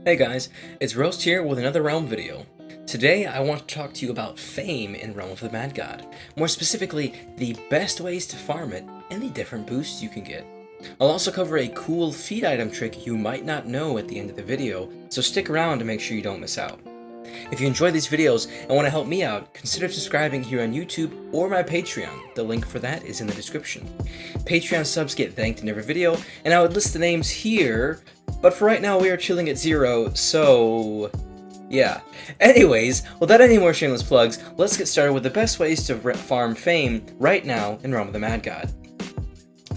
Hey guys, it's Roast here with another Realm video. Today I want to talk to you about fame in Realm of the Mad God. More specifically, the best ways to farm it and the different boosts you can get. I'll also cover a cool feed item trick you might not know at the end of the video, so stick around to make sure you don't miss out. If you enjoy these videos and want to help me out, consider subscribing here on YouTube or my Patreon. The link for that is in the description. Patreon subs get thanked in every video, and I would list the names here, but for right now we are chilling at 0, so yeah. Anyways, without any more shameless plugs, let's get started with the best ways to farm fame right now in Realm of the Mad God.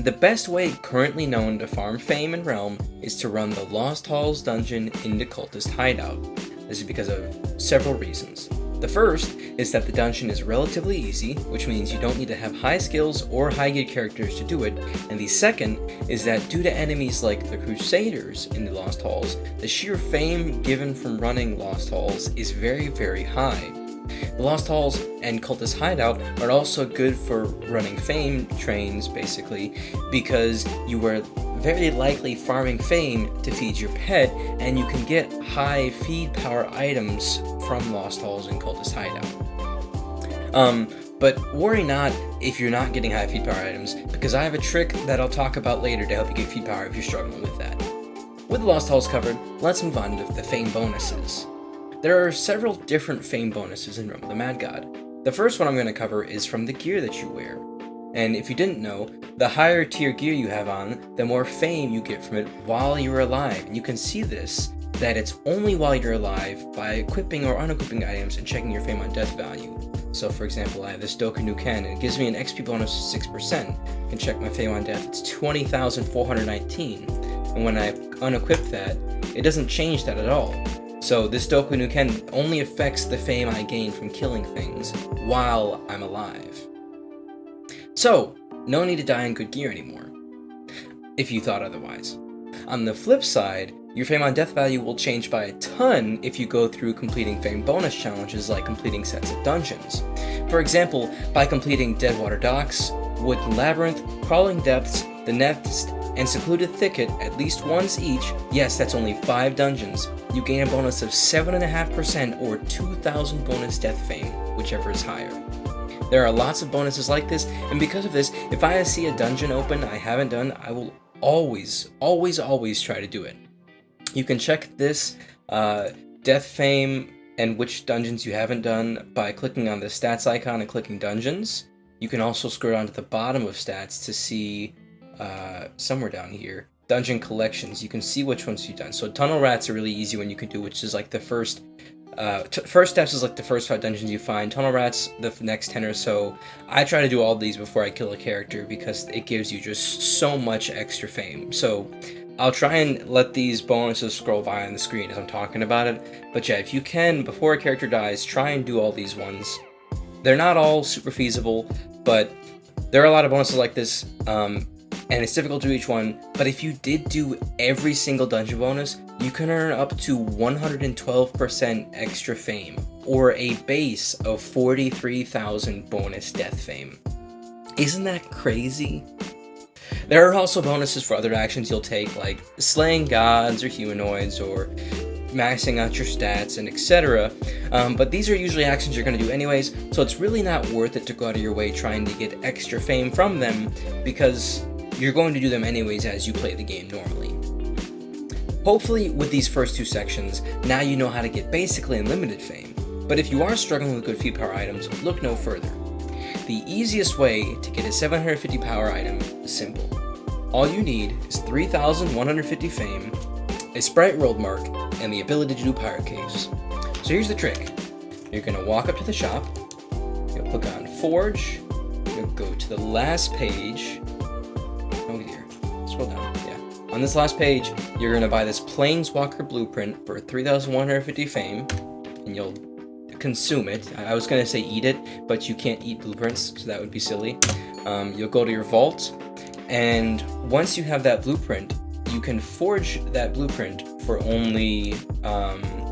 The best way currently known to farm fame in Realm is to run the Lost Halls dungeon into Cultist Hideout. This is because of several reasons. The first is that the dungeon is relatively easy, which means you don't need to have high skills or high gear characters to do it, and the second is that due to enemies like the Crusaders in the Lost Halls, the sheer fame given from running Lost Halls is very, very high. The Lost Halls and Cultist Hideout are also good for running fame trains, basically, because you are very likely farming fame to feed your pet, and you can get high feed power items from Lost Halls and Cultist Hideout. But worry not if you're not getting high feed power items, because I have a trick that I'll talk about later to help you get feed power if you're struggling with that. With the Lost Halls covered, let's move on to the fame bonuses. There are several different fame bonuses in Realm of the Mad God. The first one I'm going to cover is from the gear that you wear. And if you didn't know, the higher tier gear you have on, the more fame you get from it while you're alive. And you can see this, that it's only while you're alive by equipping or unequipping items and checking your fame on death value. So for example, I have this Doku Nuken, and it gives me an XP bonus of 6%. I can check my fame on death, it's 20,419. And when I unequip that, it doesn't change that at all. So this Doku Nuken only affects the fame I gain from killing things while I'm alive. So, no need to die in good gear anymore, if you thought otherwise. On the flip side, your fame on death value will change by a ton if you go through completing fame bonus challenges like completing sets of dungeons. For example, by completing Deadwater Docks, Woodland Labyrinth, Crawling Depths, The Nest, and Secluded Thicket at least once each, yes, that's only 5 dungeons, you gain a bonus of 7.5% or 2,000 bonus death fame, whichever is higher. There are lots of bonuses like this, and because of this, if I see a dungeon open I haven't done, I will always try to do it. You can check this death fame and which dungeons you haven't done by clicking on the stats icon and clicking dungeons. You can also scroll down to the bottom of stats to see somewhere down here, dungeon collections. You can see which ones you've done. So Tunnel Rats are really easy when you can do, which is like the first steps is like the first 5 dungeons you find. Tunnel Rats, the next 10 or so. I try to do all these before I kill a character because it gives you just so much extra fame. So I'll try and let these bonuses scroll by on the screen as I'm talking about it. But yeah, if you can, before a character dies, try and do all these ones. They're not all super feasible, but there are a lot of bonuses like this, and it's difficult to do each one. But if you did do every single dungeon bonus, you can earn up to 112% extra fame, or a base of 43,000 bonus death fame. Isn't that crazy? There are also bonuses for other actions you'll take, like slaying gods or humanoids, or maxing out your stats, and etc. But these are usually actions you're going to do anyways, so it's really not worth it to go out of your way trying to get extra fame from them, because you're going to do them anyways as you play the game normally. Hopefully, with these first 2 sections, now you know how to get basically unlimited fame. But if you are struggling with good feed power items, look no further. The easiest way to get a 750 power item is simple. All you need is 3,150 fame, a sprite rolled mark, and the ability to do pirate caves. So here's the trick. You're going to walk up to the shop, you'll click on Forge, you'll go to the last page. Oh dear, scroll down, yeah. On this last page, you're going to buy this Planeswalker blueprint for 3,150 fame, and you'll consume it. I was going to say eat it, but you can't eat blueprints, so that would be silly. You'll go to your vault, and once you have that blueprint, you can forge that blueprint for only,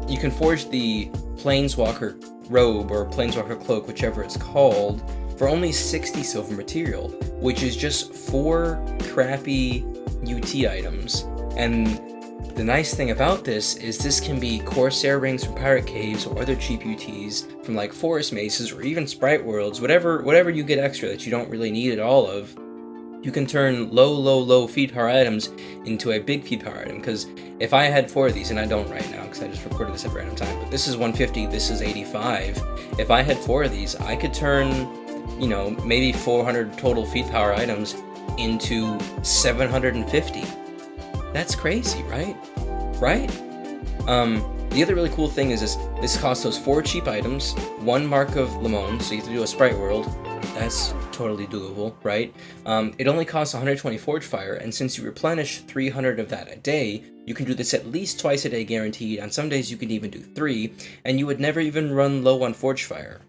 you can forge the Planeswalker robe or Planeswalker cloak, whichever it's called, for only 60 silver material, which is just 4 crappy UT items, and The nice thing about this is this can be Corsair rings from Pirate Caves or other cheap UTs from like Forest Maces or even Sprite Worlds, whatever you get extra that you don't really need at all of. You can turn low feed power items into a big feed power item, because if I had 4 of these, and I don't right now because I just recorded this at random time, but this is 150, this is 85. If I had 4 of these, I could turn, you know, maybe 400 total feed power items into 750. That's crazy, right? Right? The other really cool thing is this costs those 4 cheap items, 1 Mark of Limon, so you have to do a Sprite World. That's totally doable, right? It only costs 120 Forge Fire, and since you replenish 300 of that a day, you can do this at least twice a day guaranteed. On some days you can even do 3, and you would never even run low on Forge Fire.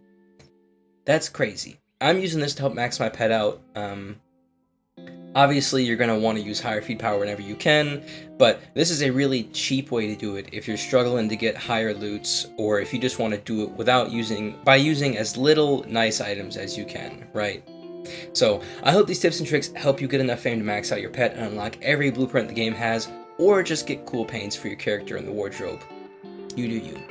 That's crazy. I'm using this to help max my pet out. Obviously, you're going to want to use higher feed power whenever you can, but this is a really cheap way to do it if you're struggling to get higher loots, or if you just want to do it by using as little nice items as you can, right? So, I hope these tips and tricks help you get enough fame to max out your pet and unlock every blueprint the game has, or just get cool paints for your character in the wardrobe. You do you.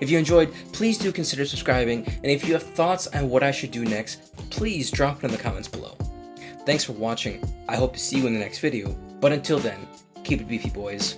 If you enjoyed, please do consider subscribing, and if you have thoughts on what I should do next, please drop it in the comments below. Thanks for watching. I hope to see you in the next video, but until then, keep it beefy, boys.